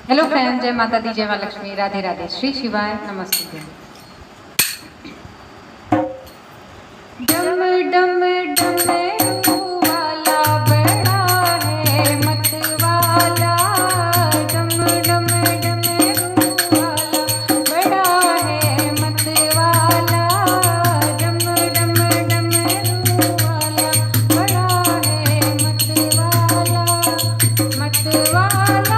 Hello friends, जय माता दी, जय माँ लक्ष्मी, राधे राधे, श्री शिवाय, नमस्ते। डम डम डमरू वाला बड़ा है मत वाला, डम डम डमरू वाला बड़ा है मत वाला, डम डम डमरू वाला बड़ा है मत वाला, मत वाला।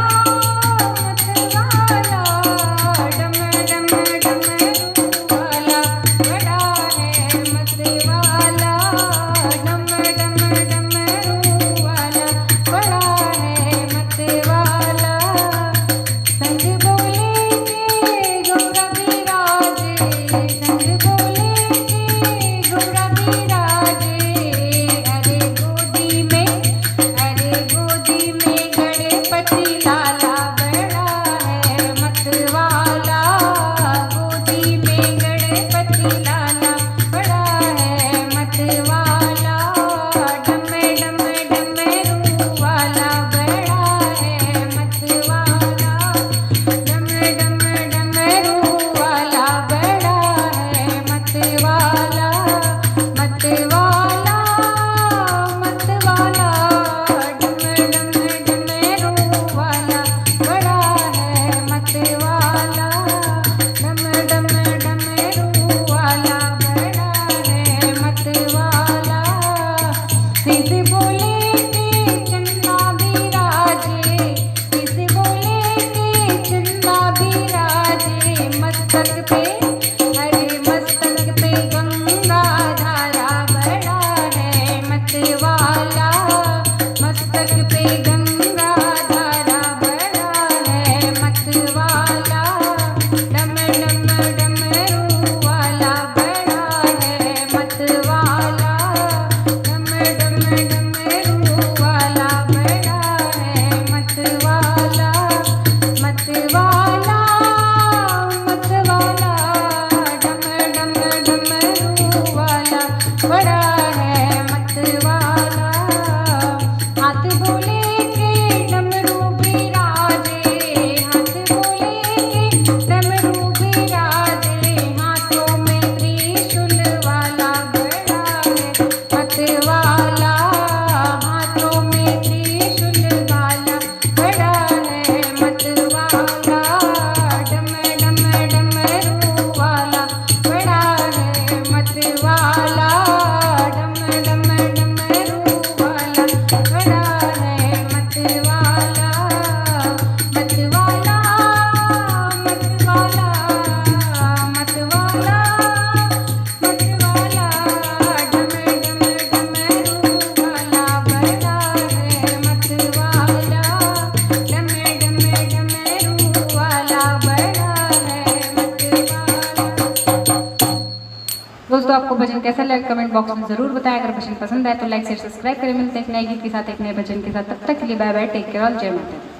दोस्तों, आपको भजन कैसा लगा कमेंट बॉक्स में जरूर बताएं। अगर भजन पसंद आए तो लाइक शेयर सब्सक्राइब करें। मिलते हैं एक नए गीत के साथ, एक नए भजन के साथ। तब तक के लिए bye bye, take care all, जय माता दी।